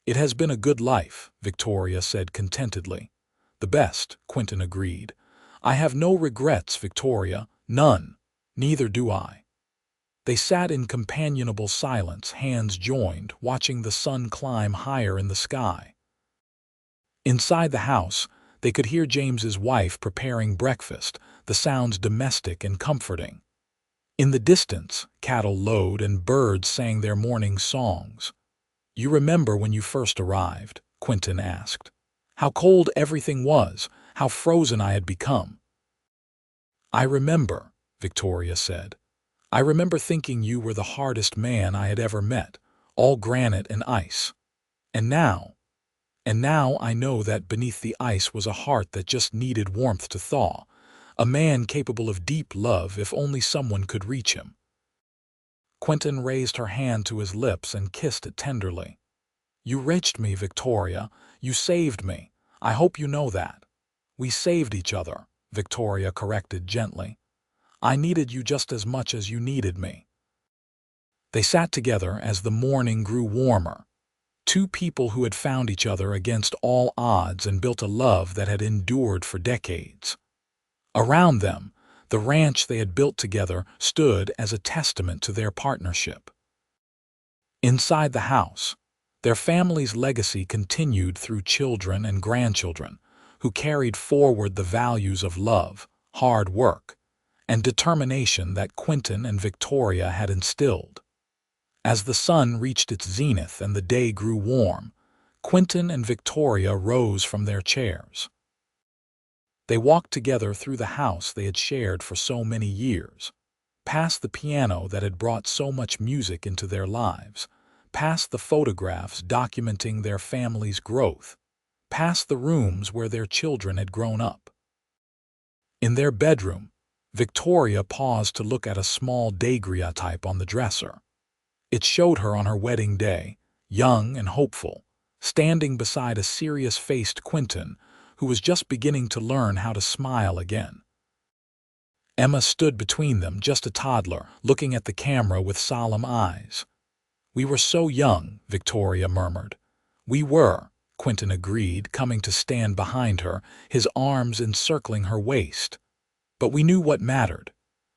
"It has been a good life," Victoria said contentedly. "The best," Quinton agreed. "I have no regrets, Victoria, none. Neither do I." They sat in companionable silence, hands joined, watching the sun climb higher in the sky. Inside the house, they could hear James's wife preparing breakfast, the sounds domestic and comforting. In the distance, cattle lowed and birds sang their morning songs. "You remember when you first arrived?" Quinton asked. "How cold everything was, how frozen I had become." "I remember," Victoria said. "I remember thinking you were the hardest man I had ever met, all granite and ice. And now I know that beneath the ice was a heart that just needed warmth to thaw, a man capable of deep love if only someone could reach him." Quinton raised her hand to his lips and kissed it tenderly. "You reached me, Victoria. You saved me. I hope you know that." "We saved each other," Victoria corrected gently. "I needed you just as much as you needed me." They sat together as the morning grew warmer. Two people who had found each other against all odds and built a love that had endured for decades. Around them, the ranch they had built together stood as a testament to their partnership. Inside the house, their family's legacy continued through children and grandchildren who carried forward the values of love, hard work, and determination that Quinton and Victoria had instilled. As the sun reached its zenith and the day grew warm, Quinton and Victoria rose from their chairs. They walked together through the house they had shared for so many years, past the piano that had brought so much music into their lives, past the photographs documenting their family's growth, past the rooms where their children had grown up. In their bedroom, Victoria paused to look at a small daguerreotype on the dresser. It showed her on her wedding day, young and hopeful, standing beside a serious-faced Quinton who was just beginning to learn how to smile again. Emma stood between them, just a toddler, looking at the camera with solemn eyes. "We were so young," Victoria murmured. "We were," Quinton agreed, coming to stand behind her, his arms encircling her waist. "But we knew what mattered.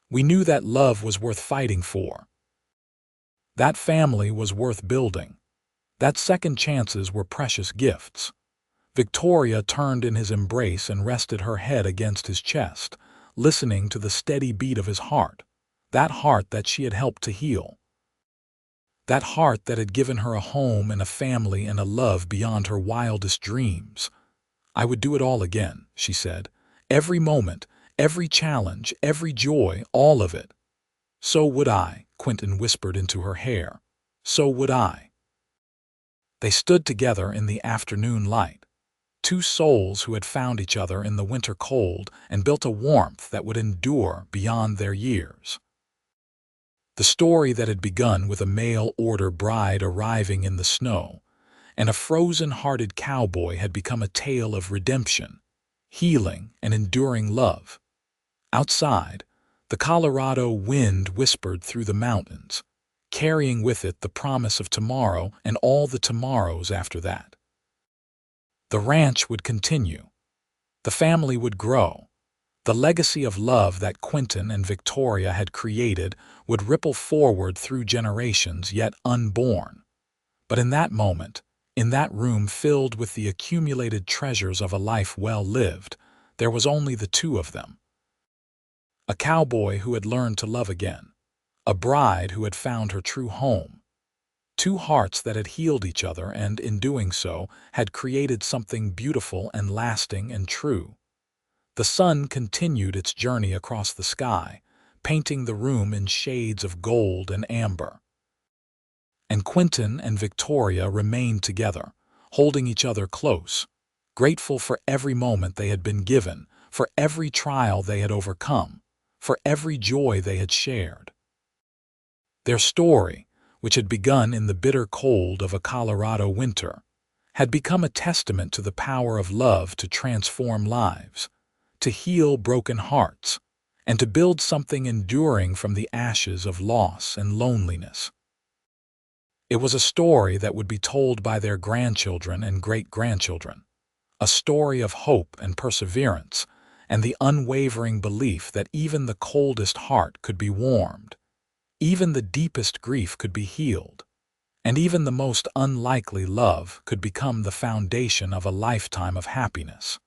We knew that love was worth fighting for. That family was worth building. That second chances were precious gifts." Victoria turned in his embrace and rested her head against his chest, listening to the steady beat of his heart, that heart that she had helped to heal. That heart that had given her a home and a family and a love beyond her wildest dreams. "I would do it all again," she said. "Every moment, every challenge, every joy, all of it." "So would I," Quinton whispered into her hair. "So would I." They stood together in the afternoon light, two souls who had found each other in the winter cold and built a warmth that would endure beyond their years. The story that had begun with a mail-order bride arriving in the snow and a frozen-hearted cowboy had become a tale of redemption, healing, and enduring love. Outside, the Colorado wind whispered through the mountains, carrying with it the promise of tomorrow and all the tomorrows after that. The ranch would continue. The family would grow. The legacy of love that Quinton and Victoria had created would ripple forward through generations yet unborn. But in that moment, in that room filled with the accumulated treasures of a life well lived, there was only the two of them. A cowboy who had learned to love again. A bride who had found her true home. Two hearts that had healed each other and, in doing so, had created something beautiful and lasting and true. The sun continued its journey across the sky, painting the room in shades of gold and amber. And Quinton and Victoria remained together, holding each other close, grateful for every moment they had been given, for every trial they had overcome, for every joy they had shared. Their story, which had begun in the bitter cold of a Colorado winter, had become a testament to the power of love to transform lives, to heal broken hearts, and to build something enduring from the ashes of loss and loneliness. It was a story that would be told by their grandchildren and great-grandchildren, a story of hope and perseverance, and the unwavering belief that even the coldest heart could be warmed, even the deepest grief could be healed, and even the most unlikely love could become the foundation of a lifetime of happiness.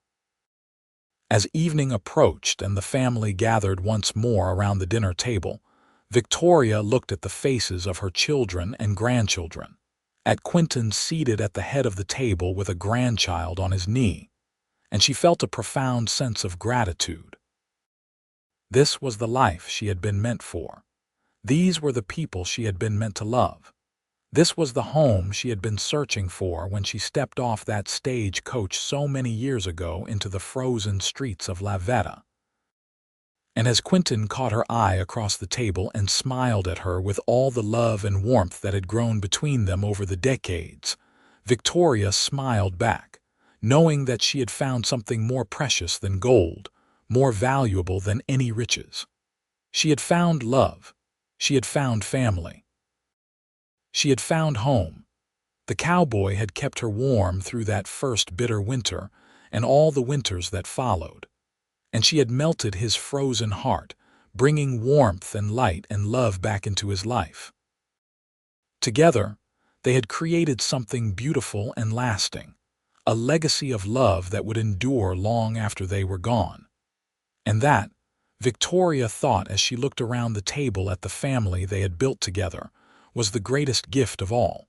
As evening approached and the family gathered once more around the dinner table, Victoria looked at the faces of her children and grandchildren, at Quinton seated at the head of the table with a grandchild on his knee, and she felt a profound sense of gratitude. This was the life she had been meant for. These were the people she had been meant to love. This was the home she had been searching for when she stepped off that stagecoach so many years ago into the frozen streets of Veta. And as Quinton caught her eye across the table and smiled at her with all the love and warmth that had grown between them over the decades, Victoria smiled back, knowing that she had found something more precious than gold, more valuable than any riches. She had found love. She had found family. She had found home. The cowboy had kept her warm through that first bitter winter and all the winters that followed, and she had melted his frozen heart, bringing warmth and light and love back into his life. Together, they had created something beautiful and lasting, a legacy of love that would endure long after they were gone. And that, Victoria thought as she looked around the table at the family they had built together, was the greatest gift of all.